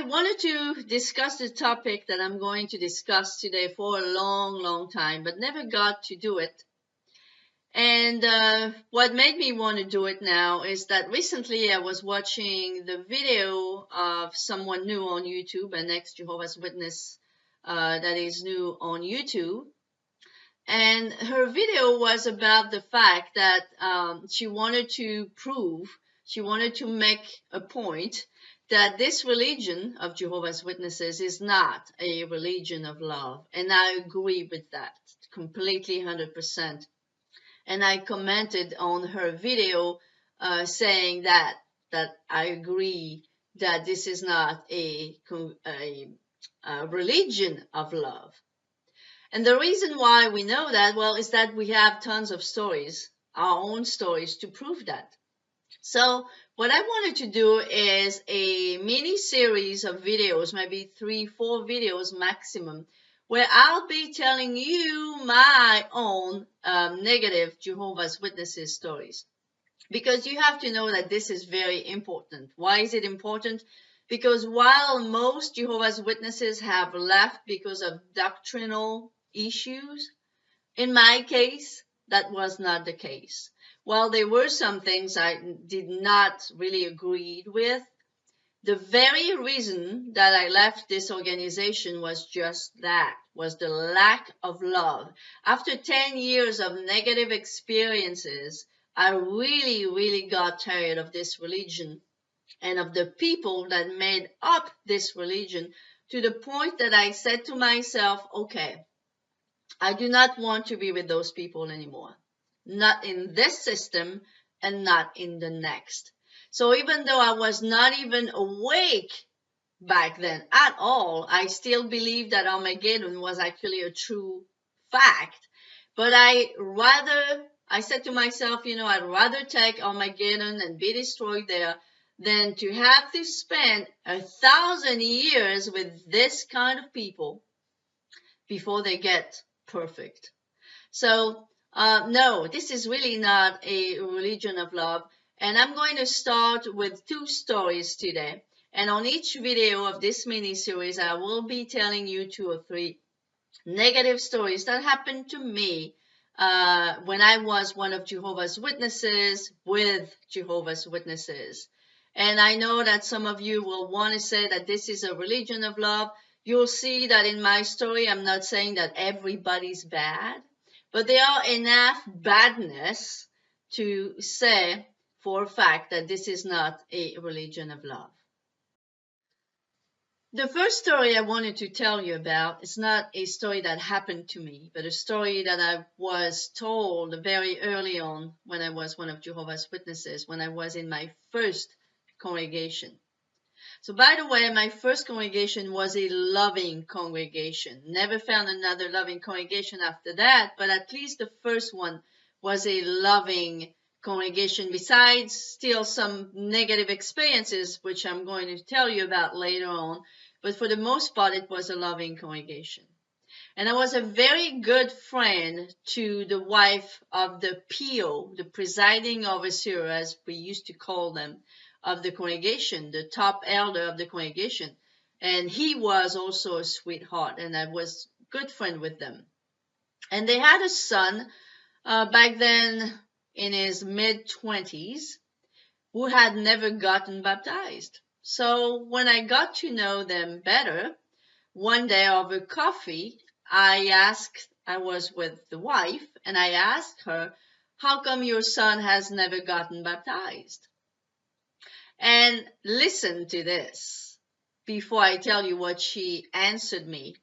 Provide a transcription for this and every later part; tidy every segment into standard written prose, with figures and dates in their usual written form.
I wanted to discuss the topic that I'm going to discuss today for a long time, but never got to do it. And what made me want to do it now is that recently I was watching the video of someone new on YouTube, an ex-Jehovah's Witness that is new on YouTube. And her video was about the fact that she wanted to make a point that this religion of Jehovah's Witnesses is not a religion of love. And I agree with that completely, 100%. And I commented on her video saying that I agree that this is not a religion of love. And the reason why we know that, well, is that we have tons of stories, our own stories, to prove that. So what I wanted to do is a mini series of videos, maybe 3-4 videos maximum, where I'll be telling you my own negative Jehovah's Witnesses stories. Because you have to know that this is very important. Why is it important? Because while most Jehovah's Witnesses have left because of doctrinal issues, in my case, that was not the case. While there were some things I did not really agree with, the very reason that I left this organization was just that, was the lack of love. After 10 years of negative experiences, I really got tired of this religion and of the people that made up this religion, to the point that I said to myself, okay, I do not want to be with those people anymore. Not in this system and not in the next. So even though I was not even awake back then at all, I still believed that Armageddon was actually a true fact. But I said to myself, I'd rather take Armageddon and be destroyed there than to have to spend 1,000 years with this kind of people before they get perfect. So no, this is really not a religion of love. And I'm going to start with 2 stories today. And on each video of this mini-series, I will be telling you 2 or 3 negative stories that happened to me when I was one of Jehovah's Witnesses with Jehovah's Witnesses. And I know that some of you will want to say that this is a religion of love. You'll see that in my story, I'm not saying that everybody's bad, but there are enough badness to say for a fact that this is not a religion of love. The first story I wanted to tell you about is not a story that happened to me, but a story that I was told very early on when I was one of Jehovah's Witnesses, when I was in my first congregation. So by the way, my first congregation was a loving congregation. Never found another loving congregation after that, but at least the first one was a loving congregation, besides still some negative experiences, which I'm going to tell you about later on. But for the most part, it was a loving congregation. And I was a very good friend to the wife of the PO, the presiding overseer, as we used to call them, of the congregation, the top elder of the congregation. And he was also a sweetheart, and I was good friend with them. And they had a son back then in his mid-20s who had never gotten baptized. So when I got to know them better, one day over coffee, I was with the wife, and I asked her, how come your son has never gotten baptized? And listen to this before I tell you what she answered me.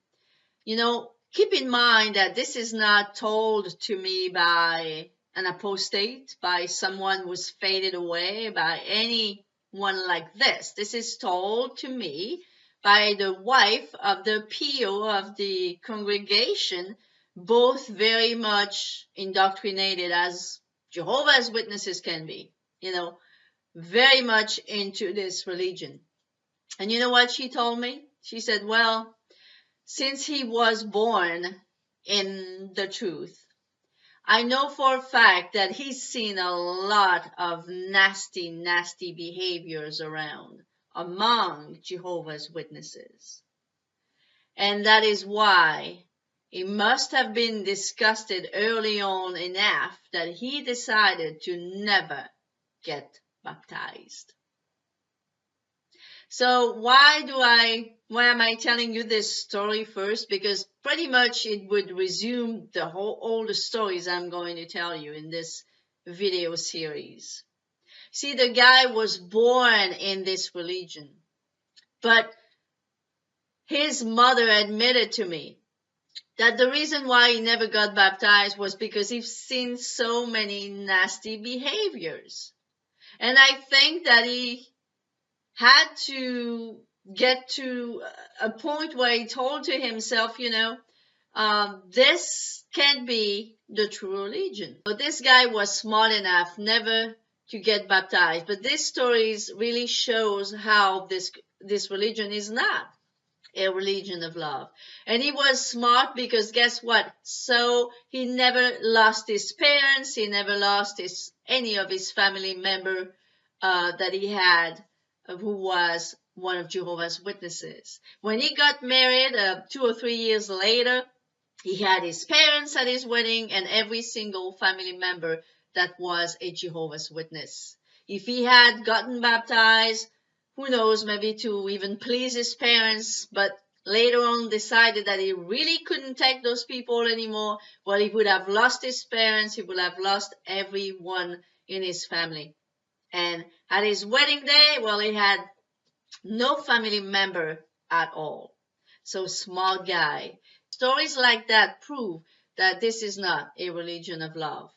Keep in mind that this is not told to me by an apostate, by someone who's faded away, by anyone like this. This is told to me by the wife of the PO of the congregation, both very much indoctrinated as Jehovah's Witnesses can be, very much into this religion. And you know what she told me? She said, well, since he was born in the truth, I know for a fact that he's seen a lot of nasty behaviors around among Jehovah's Witnesses. And that is why it must have been disgusted early on enough that he decided to never get baptized. So why am I telling you this story first? Because pretty much it would resume all the stories I'm going to tell you in this video series. See, the guy was born in this religion, but his mother admitted to me that the reason why he never got baptized was because he's seen so many nasty behaviors. And I think that he had to get to a point where he told to himself, this can't be the true religion. But this guy was smart enough never to get baptized. But this story really shows how this religion is not a religion of love. And he was smart because guess what? So he never lost his parents. He never lost any of his family member that he had who was one of Jehovah's Witnesses. When he got married 2 or 3 years later, he had his parents at his wedding and every single family member that was a Jehovah's Witness. If he had gotten baptized, who knows, maybe to even please his parents, but later on decided that he really couldn't take those people anymore, well, he would have lost his parents, he would have lost everyone in his family. And at his wedding day, well, he had no family member at all. So smart guy. Stories like that prove that this is not a religion of love.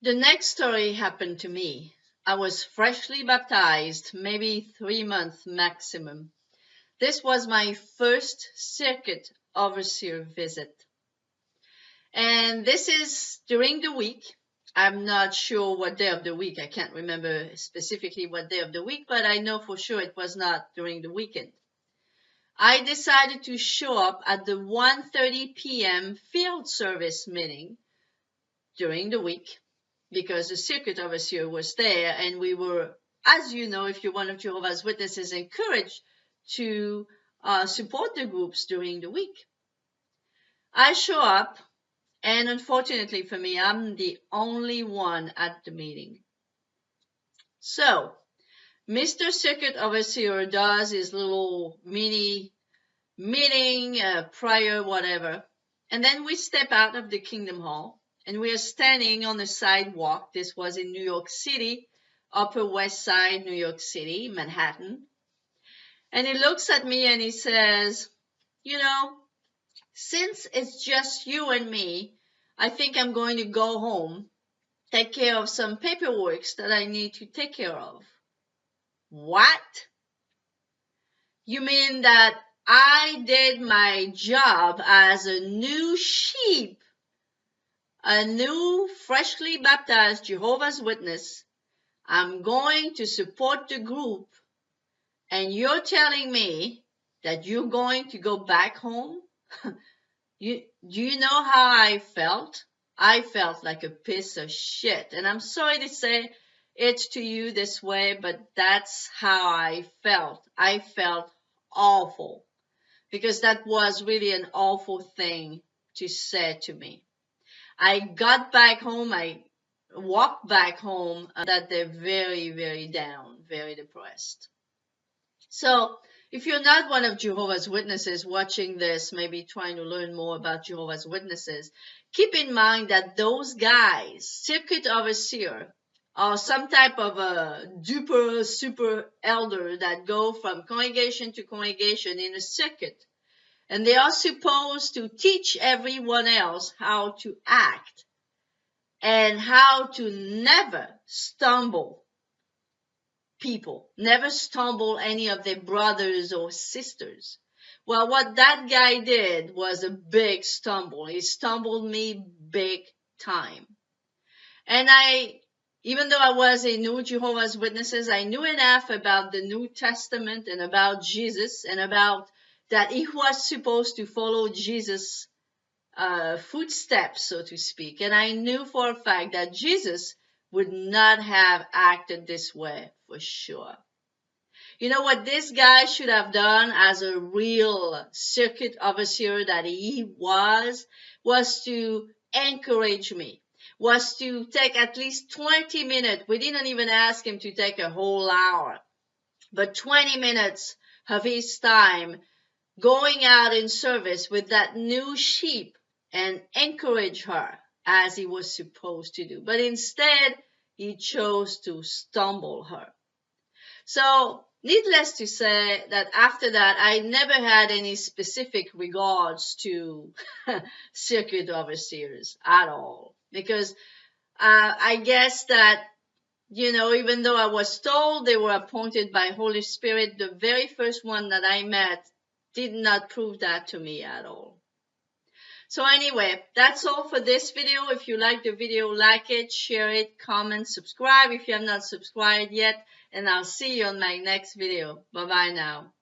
The next story happened to me. I was freshly baptized, maybe 3 months maximum. This was my first circuit overseer visit. And this is during the week. I'm not sure what day of the week. I can't remember specifically what day of the week, but I know for sure it was not during the weekend. I decided to show up at the 1:30 p.m. field service meeting during the week because the circuit overseer was there, and we were, as you know, if you're one of Jehovah's Witnesses, encouraged to support the groups during the week. I show up, and unfortunately for me, I'm the only one at the meeting. So, Mr. Circuit Overseer does his little mini meeting, prayer, whatever, and then we step out of the Kingdom Hall, and we are standing on the sidewalk. This was in New York City, Upper West Side, New York City, Manhattan. And he looks at me and he says, since it's just you and me, I think I'm going to go home, take care of some paperwork that I need to take care of. What? You mean that I did my job as a new sheep, a new freshly baptized Jehovah's Witness? I'm going to support the group, and you're telling me that you're going to go back home? Do you know how I felt? I felt like a piece of shit. And I'm sorry to say it to you this way, but that's how I felt. I felt awful because that was really an awful thing to say to me. I got back home. I walked back home that they're very, very down, very depressed. So if you're not one of Jehovah's Witnesses watching this, maybe trying to learn more about Jehovah's Witnesses, keep in mind that those guys, circuit overseer, are some type of a duper super elder that go from congregation to congregation in a circuit. And they are supposed to teach everyone else how to act and how to never stumble people, never stumble any of their brothers or sisters. Well, what that guy did was a big stumble. He stumbled me big time. And even though I was a new Jehovah's Witnesses, I knew enough about the New Testament and about Jesus and about that he was supposed to follow Jesus' footsteps, so to speak. And I knew for a fact that Jesus would not have acted this way for sure. You know what this guy should have done as a real circuit overseer that he was to encourage me, was to take at least 20 minutes. We didn't even ask him to take a whole hour, but 20 minutes of his time going out in service with that new sheep and encourage her as he was supposed to do. But instead, he chose to stumble her. So, needless to say that after that, I never had any specific regards to circuit overseers at all. Because I guess that, even though I was told they were appointed by Holy Spirit, the very first one that I met did not prove that to me at all. So anyway, that's all for this video. If you like the video, like it, share it, comment, subscribe if you have not subscribed yet, and I'll see you on my next video. Bye bye now.